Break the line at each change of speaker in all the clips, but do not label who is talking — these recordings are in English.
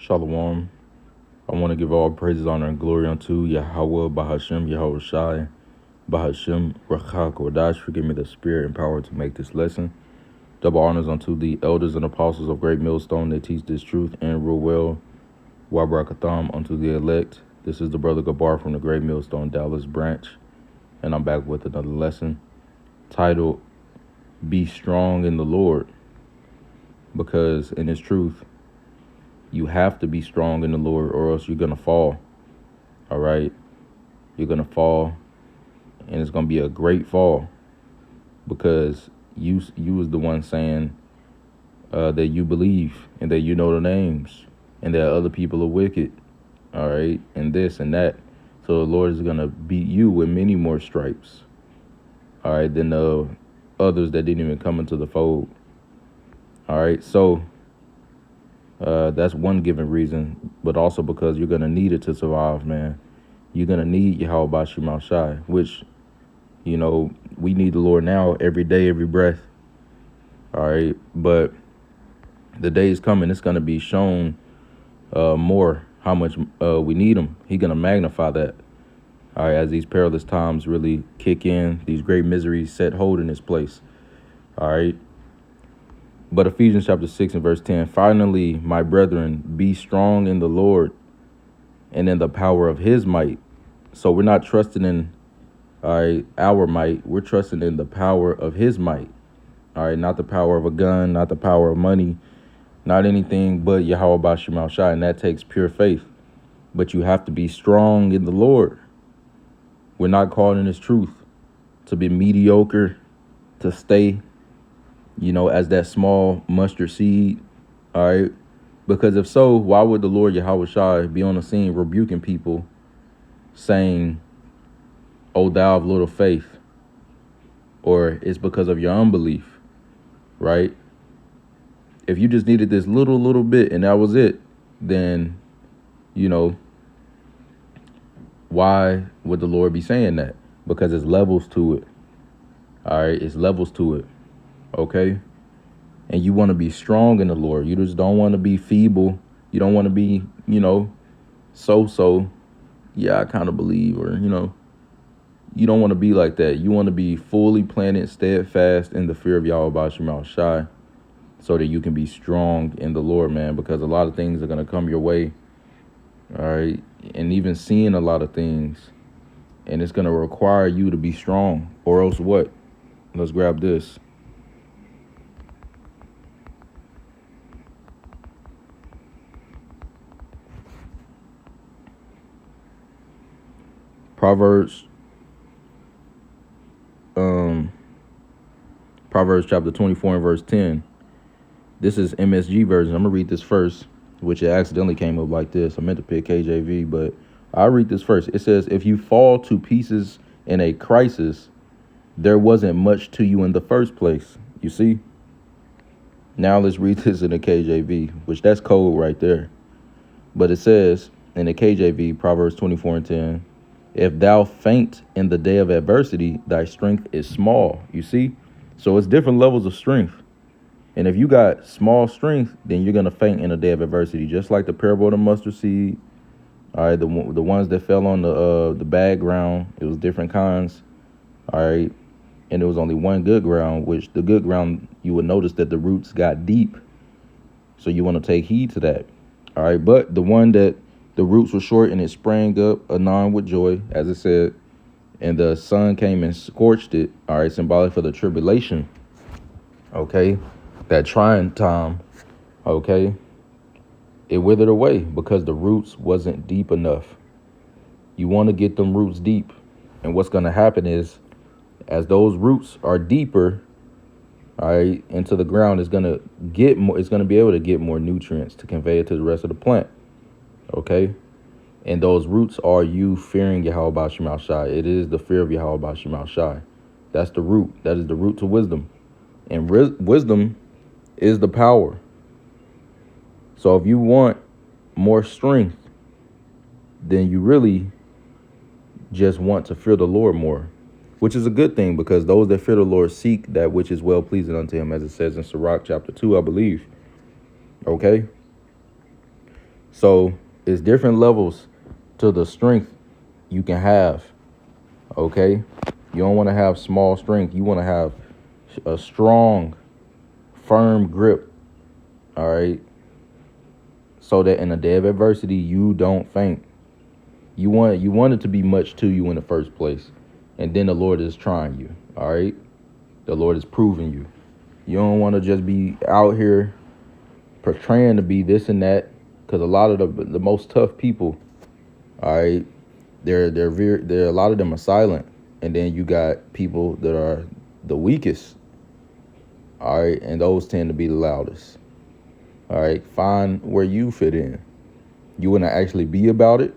Shalom. I want to give all praises, honor, and glory unto Yahweh, Bahashem, Yahweh Shai, Bahashem, Rachak, Kodash. Forgive me the spirit and power to make this lesson. Double honors unto the elders and apostles of Great Millstone that teach this truth and rule well. Wabarakatham unto the elect. This is the brother Gabar from the Great Millstone Dallas branch, and I'm back with another lesson titled, Be Strong in the Lord. Because in its truth, you have to be strong in the Lord or else you're going to fall. All right? You're going to fall, and it's going to be a great fall because you was the one saying that you believe and that you know the names and that other people are wicked. All right? And this and that. So the Lord is going to beat you with many more stripes. All right? Than the others that didn't even come into the fold. All right? So that's one given reason, but also because you're going to need it to survive, man. You're going to need Yahweh Bashim Shai, which, you know, we need the Lord now every day, every breath. All right. But the day is coming. It's going to be shown more how much we need him. He's going to magnify that. All right. As these perilous times really kick in, these great miseries set hold in this place. All right. But Ephesians chapter 6 and verse 10, finally, my brethren, be strong in the Lord and in the power of his might. So we're not trusting in our might. We're trusting in the power of his might. All right, not the power of a gun, not the power of money, not anything but Yahweh Bashim Shai. And that takes pure faith. But you have to be strong in the Lord. We're not called in his truth to be mediocre, to stay, you know, as that small mustard seed, all right? Because if so, why would the Lord Yahweh Shai be on the scene rebuking people, saying, "O thou of little faith," or it's because of your unbelief, right? If you just needed this little bit and that was it, then, you know, why would the Lord be saying that? Because it's levels to it, all right? It's levels to it. Okay, and you want to be strong in the Lord. You just don't want to be feeble. You don't want to be, you know, so. Yeah, I kind of believe, or, you know, you don't want to be like that. You want to be fully planted, steadfast in the fear of Yahweh Bashim Shai, so that you can be strong in the Lord, man. Because a lot of things are gonna come your way, all right, and even seeing a lot of things, and it's gonna require you to be strong, or else what? Let's grab this. Proverbs chapter 24 and verse 10. This is MSG version. I'm gonna read this first, which it accidentally came up like this. I meant to pick KJV, but I'll read this first. It says, if you fall to pieces in a crisis, there wasn't much to you in the first place. You see? Now let's read this in the KJV, which that's code right there. But it says in the KJV, Proverbs 24 and 10, if thou faint in the day of adversity, thy strength is small. You see? So it's different levels of strength. And if you got small strength, then you're going to faint in the day of adversity, just like the parable of the mustard seed. All right, the ones that fell on the bad ground, it was different kinds. All right, and there was only one good ground, which the good ground, you would notice that the roots got deep. So you want to take heed to that. All right, but the one that the roots were short and it sprang up anon with joy, as it said, and the sun came and scorched it. All right, symbolic for the tribulation. Okay, that trying time. Okay, it withered away because the roots wasn't deep enough. You want to get them roots deep, and what's going to happen is, as those roots are deeper, all right, into the ground, it's going to get more. It's going to be able to get more nutrients to convey it to the rest of the plant. Okay, and those roots are you fearing Yahweh Bashim Shai. It is the fear of Yahweh Bashim Shai. That's the root. That is the root to wisdom, and wisdom is the power. So if you want more strength, then you really just want to fear the Lord more, which is a good thing, because those that fear the Lord seek that which is well pleasing unto him, as it says in Sirach chapter 2, I believe. Okay. So it's different levels to the strength you can have. Okay, you don't want to have small strength. You want to have a strong, firm grip. All right, so that in a day of adversity you don't faint. You want it to be much to you in the first place, and then the Lord is trying you. All right, the Lord is proving you. You don't want to just be out here portraying to be this and that, because a lot of the most tough people, all right, they're a lot of them are silent, and then you got people that are the weakest, all right, and those tend to be the loudest. All right, find where you fit in. You want to actually be about it,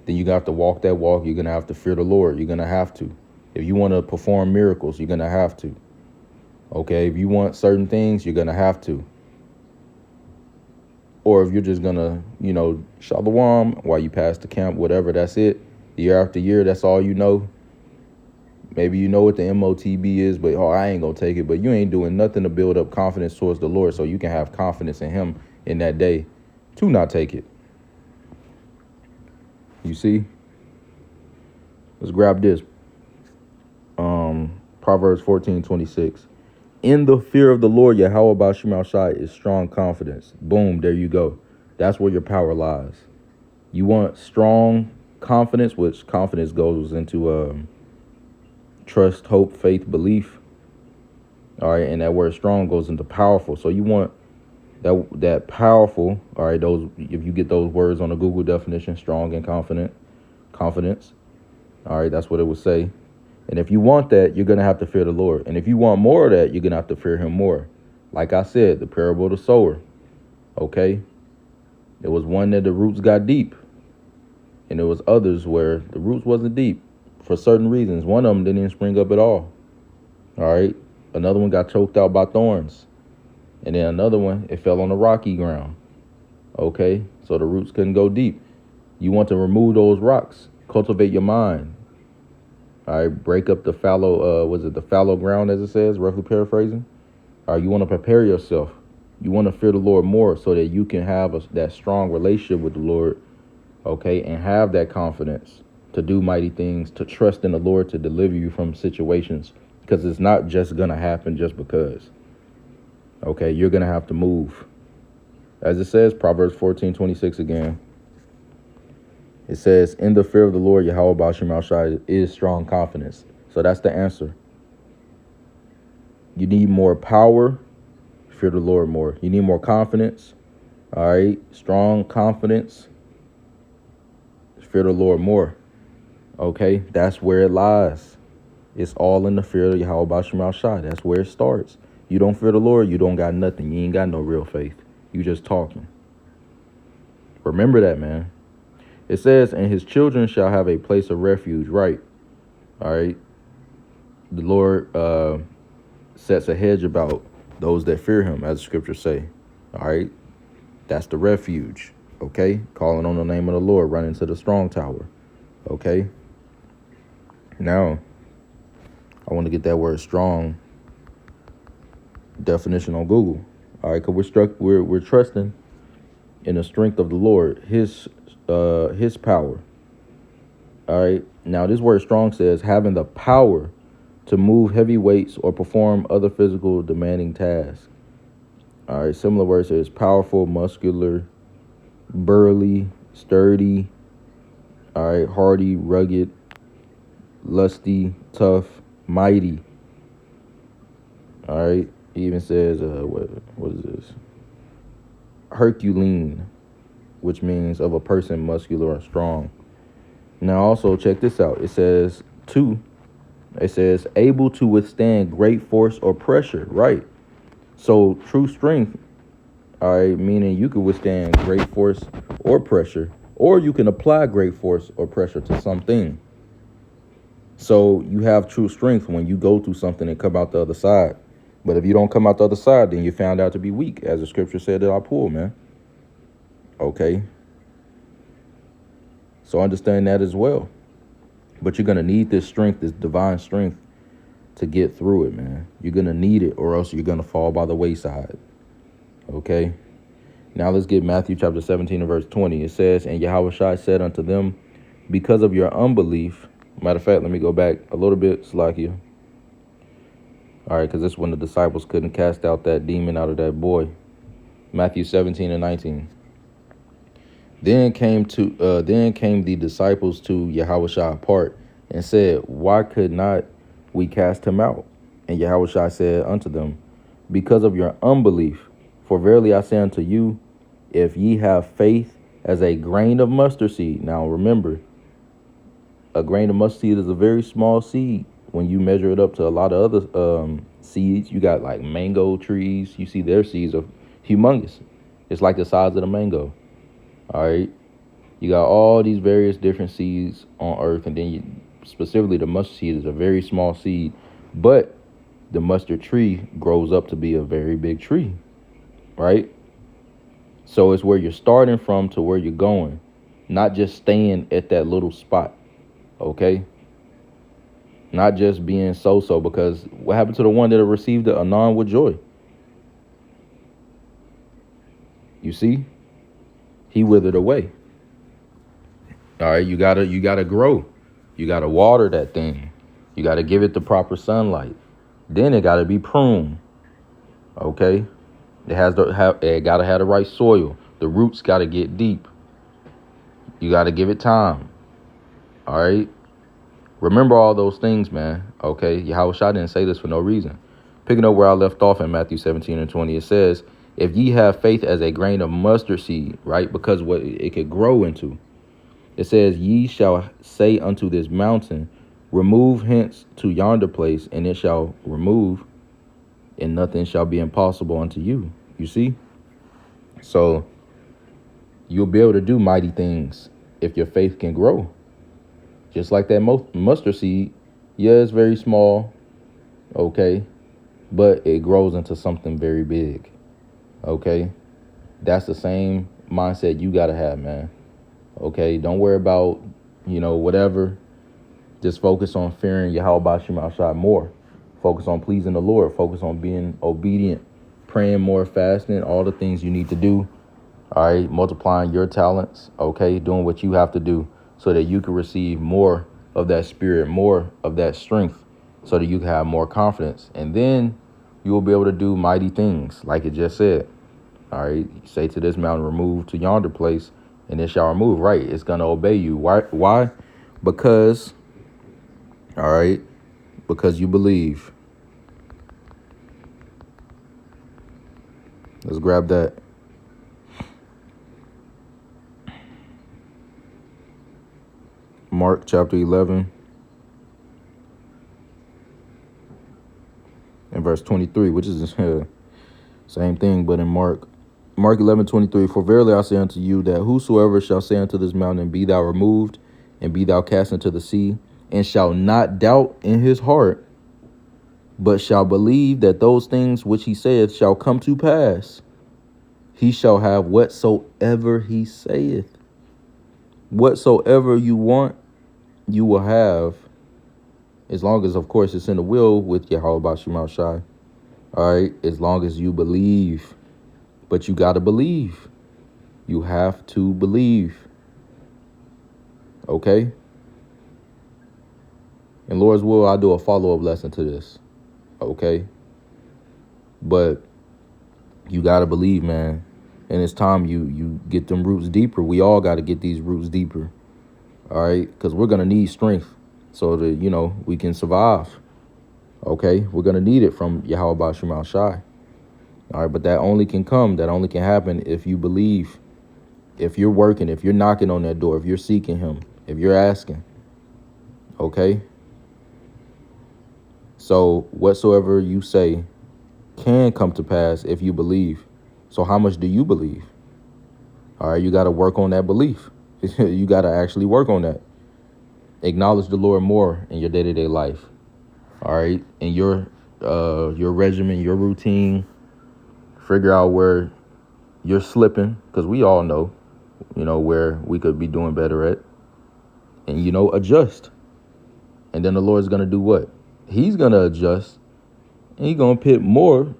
then you have to walk that walk. You're gonna have to fear the Lord. You're gonna have to. If you want to perform miracles, you're gonna have to. Okay, if you want certain things, you're gonna have to. Or if you're just gonna, shalom while you pass the camp, whatever, that's it. Year after year, that's all you know. Maybe you know what the MOTB is, but I ain't gonna take it. But you ain't doing nothing to build up confidence towards the Lord, so you can have confidence in Him in that day to not take it. You see? Let's grab this. Proverbs 14:26. In the fear of the Lord, Yahweh Bashim Shai is strong confidence. Boom, there you go. That's where your power lies. You want strong confidence, which confidence goes into trust, hope, faith, belief. All right, and that word strong goes into powerful. So you want that powerful. All right, those, if you get those words on a Google definition, strong and confidence. All right, that's what it would say. And if you want that, you're going to have to fear the Lord. And if you want more of that, you're going to have to fear Him more. Like I said, the parable of the sower. Okay, there was one that the roots got deep, and there was others where the roots wasn't deep for certain reasons. One of them didn't even spring up at all. All right, another one got choked out by thorns, and then another one, it fell on the rocky ground. Okay, so the roots couldn't go deep. You want to remove those rocks, cultivate your mind. All right, break up the fallow, the fallow ground, as it says, roughly paraphrasing. All right, you want to prepare yourself. You want to fear the Lord more so that you can have that strong relationship with the Lord, okay, and have that confidence to do mighty things, to trust in the Lord to deliver you from situations, because it's not just going to happen just because. Okay, you're going to have to move. As it says, Proverbs 14:26 again. It says, in the fear of the Lord, Yahweh Bashim Shai is strong confidence. So that's the answer. You need more power, fear the Lord more. You need more confidence. All right, strong confidence, fear the Lord more. Okay, that's where it lies. It's all in the fear of Yahweh Bashim Shai. That's where it starts. You don't fear the Lord, you don't got nothing. You ain't got no real faith. You just talking. Remember that, man. It says, and his children shall have a place of refuge, right? All right. The Lord sets a hedge about those that fear him, as the scriptures say. All right. That's the refuge. Okay. Calling on the name of the Lord, running to the strong tower. Okay. Now, I want to get that word strong definition on Google. All right. Because we're trusting in the strength of the Lord, his power. All right. Now, this word strong says having the power to move heavy weights or perform other physical demanding tasks. All right. Similar word says powerful, muscular, burly, sturdy. All right. Hardy, rugged, lusty, tough, mighty. All right. It even says, what is this? Herculean, which means of a person muscular or strong. Now also check this out. It says able to withstand great force or pressure, right? So true strength, all right, meaning you can withstand great force or pressure, or you can apply great force or pressure to something. So you have true strength when you go through something and come out the other side. But if you don't come out the other side, then you're found out to be weak, as the scripture said that I pulled, man. Okay. So understand that as well. But you're going to need this strength, this divine strength, to get through it, man. You're going to need it, or else you're going to fall by the wayside. Okay. Now let's get Matthew chapter 17 and verse 20. It says, and Yahushua said unto them, because of your unbelief. Matter of fact, let me go back a little bit, Slakia. All right, because this is when the disciples couldn't cast out that demon out of that boy. Matthew 17 and 19. Then came the disciples to Yahushua apart and said, why could not we cast him out? And Yahushua said unto them, because of your unbelief. For verily I say unto you, if ye have faith as a grain of mustard seed. Now remember, a grain of mustard seed is a very small seed. When you measure it up to a lot of other seeds, you got like mango trees. You see their seeds are humongous. It's like the size of the mango. All right. You got all these various different seeds on earth. And then specifically the mustard seed is a very small seed. But the mustard tree grows up to be a very big tree. Right. So it's where you're starting from to where you're going. Not just staying at that little spot. Okay. Not just being so-so, because what happened to the one that received the Anon with joy? You see? He withered away. All right, you gotta grow. You gotta water that thing. You gotta give it the proper sunlight. Then it gotta be pruned. Okay? It gotta have the right soil. The roots gotta get deep. You gotta give it time. All right? Remember all those things, man. Okay, Yahushua didn't say this for no reason. Picking up where I left off in Matthew 17 and 20, it says, if ye have faith as a grain of mustard seed, right? Because what it could grow into. It says, ye shall say unto this mountain, remove hence to yonder place, and it shall remove, and nothing shall be impossible unto you. You see? So you'll be able to do mighty things if your faith can grow. Just like that mustard seed, yeah, it's very small, okay, but it grows into something very big, okay? That's the same mindset you got to have, man, okay? Don't worry about, whatever. Just focus on fearing Yahweh Shem Shai more. Focus on pleasing the Lord. Focus on being obedient, praying more, fasting, all the things you need to do, all right? Multiplying your talents, okay? Doing what you have to do, so that you can receive more of that spirit, more of that strength, so that you can have more confidence. And then you will be able to do mighty things, like it just said. All right, you say to this mountain, remove to yonder place, and it shall remove. Right, it's going to obey you. Why? Because, all right, because you believe. Let's grab that. Mark chapter 11 and verse 23, which is the same thing, but in Mark 11:23, for verily I say unto you that whosoever shall say unto this mountain, be thou removed, and be thou cast into the sea, and shall not doubt in his heart, but shall believe that those things which he saith shall come to pass, he shall have whatsoever he saith. Whatsoever you want, you will have, as long as, of course, it's in the will with Yahweh Shem Shai. All right, as long as you believe. But you got to believe. You have to believe. Okay? In Lord's will, I'll do a follow-up lesson to this. Okay? But you got to believe, man. And it's time you get them roots deeper. We all got to get these roots deeper. All right? Because we're going to need strength so that, we can survive. Okay? We're going to need it from Yahweh Shem Shai. All right? But that only can happen if you believe, if you're working, if you're knocking on that door, if you're seeking him, if you're asking. Okay? So whatsoever you say can come to pass if you believe. So how much do you believe? All right? You got to work on that belief. You got to actually work on that. Acknowledge the Lord more in your day-to-day life. All right. In your regimen, your routine, figure out where you're slipping, because we all know, where we could be doing better at, and, adjust. And then the Lord's going to do what? He's going to adjust, and he's going to put more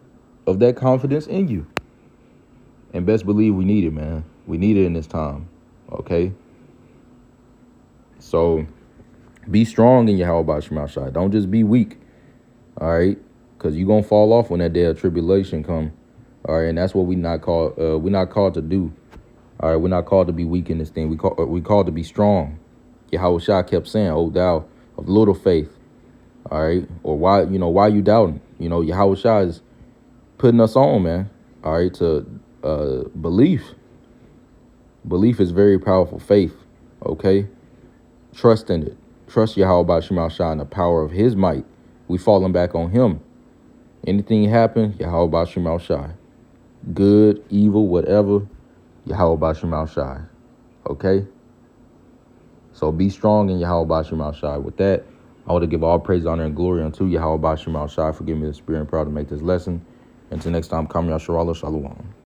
of that confidence in you. And best believe we need it, man. We need it in this time. Okay? So be strong in Yahweh Shema Shai. Don't just be weak. All right? Because you're going to fall off when that day of tribulation come. All right? And that's what we're not called to do. All right? We're not called to be weak in this thing. We called to be strong. Yahweh Shai kept saying, "Oh, thou of little faith." All right? Or why you doubting? Yahweh Shai is putting us on, man. All right? To belief. Belief is very powerful faith. Okay? Trust in it. Trust Yahweh Shema Shai in the power of his might. We falling back on him. Anything happen, Yahweh Shema Shai. Good, evil, whatever, Yahweh Shema Shai. Okay? So be strong in Yahweh Shema Shai. With that, I want to give all praise, honor, and glory unto Yahweh Shema Shai for giving me the spirit and power to make this lesson. Until next time, Kam Yasharallah Shalom.